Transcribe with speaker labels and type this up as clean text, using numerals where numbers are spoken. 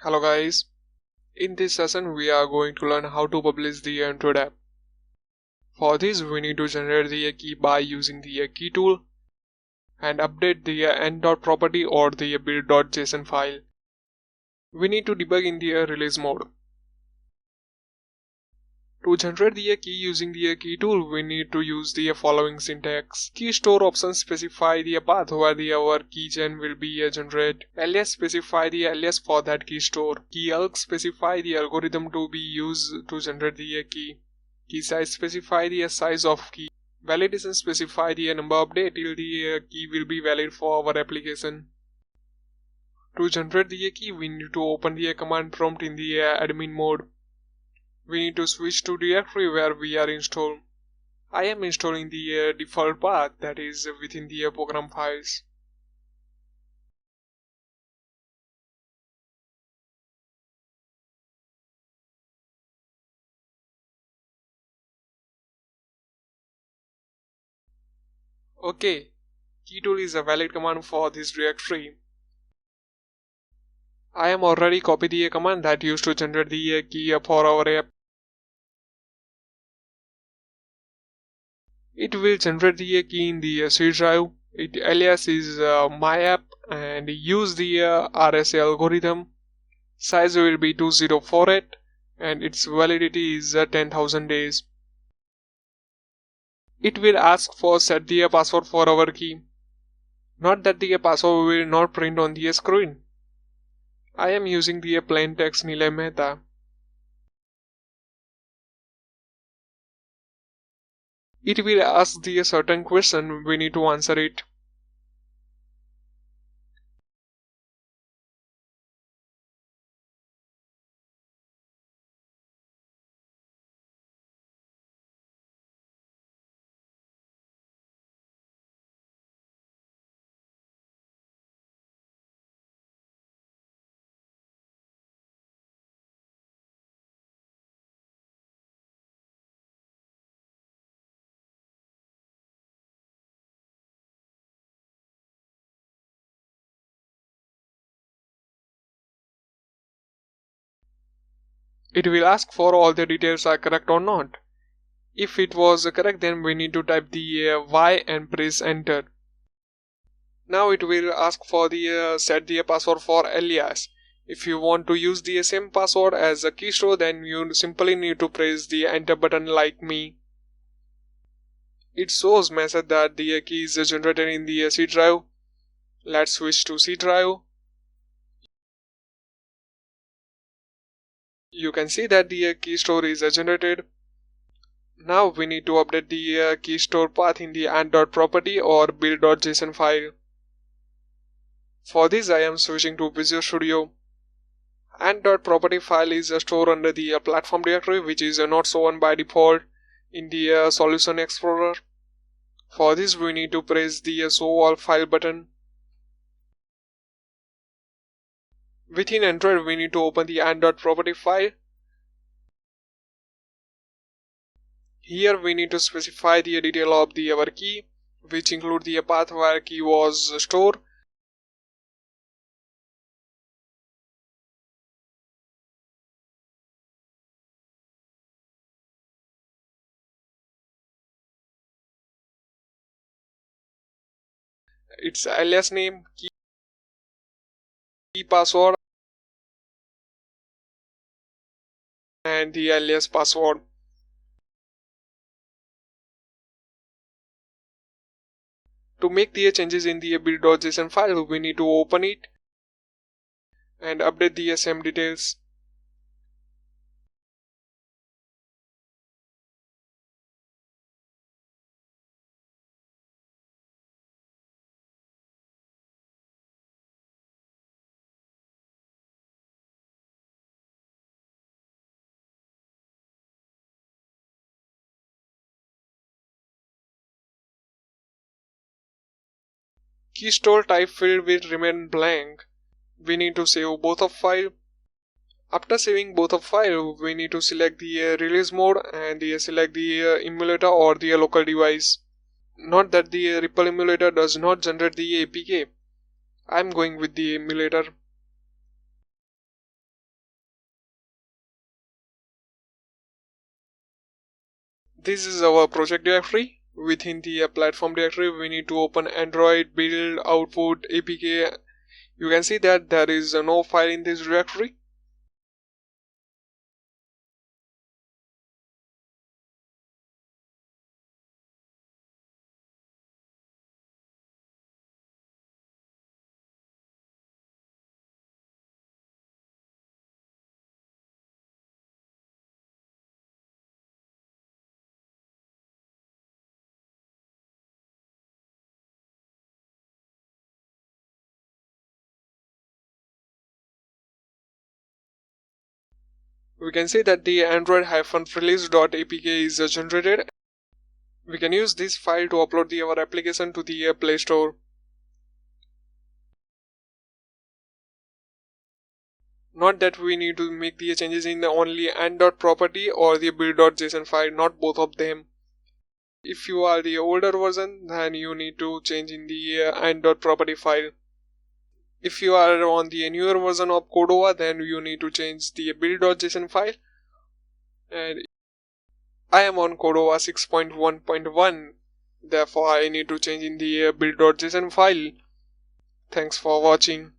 Speaker 1: Hello guys, in this session we are going to learn how to publish the Android app. For this we need to generate the key by using the key tool and update the end.property or the build.json file. We need to debug in the release mode. To generate the key using the key tool, we need to use the following syntax. Key store options specify the path where our keygen will be generated. Alias specify the alias for that key store. Key alg specify the algorithm to be used to generate the key. Key size specify the size of key. Validation specify the number of days till the key will be valid for our application. To generate the key, we need to open the command prompt in the admin mode. We need to switch to directory where we are installed. I am installing the default path that is within the program files. Okay, key tool is a valid command for this directory. I am already copied the command that used to generate the key for our app. It will generate the key in the C drive. Its alias is my app and use the RSA algorithm. Size will be 2048 and its validity is 10,000 days. It will ask for set the password for our key. Not that the password will not print on the screen. I am using the plain text Nilay Mehta. It will ask the certain question, we need to answer it. It will ask for all the details are correct or not. If it was correct, then we need to type the Y and press enter. Now it will ask for the set the password for alias. If you want to use the same password as a key store, then you simply need to press the enter button like me. It shows message that the key is generated in the C drive. Let's switch to C drive. You can see that the key store is generated. Now we need to update the key store path in the and.property or build.json file. For this I am switching to Visual Studio. And.property file is stored under the platform directory, which is not shown by default in the Solution Explorer. For this we need to press the show all file button. Within Android we need to open the and.property file. Here we need to specify the detail of our key, which include the path where key was stored. Its alias name, key password and the alias password. To make the changes in the build.json file, we need to open it and update the same details. Key store type field will remain blank. We need to save both of file. After saving both of file, we need to select the release mode and select the emulator or the local device. Note that the Ripple emulator does not generate the APK. I am going with the emulator. This is our project directory. Within the platform directory, we need to open Android build output APK. You can see that there is no file in this directory. We can see that the android-release.apk is generated. We can use this file to upload our application to the Play Store. Not that we need to make the changes in the only and.property or the build.json file, not both of them. If you are the older version, then you need to change in the and.property file. If you are on the newer version of Cordova, then you need to change the build.json file. And I am on Cordova 6.1.1, therefore I need to change in the build.json file. Thanks for watching.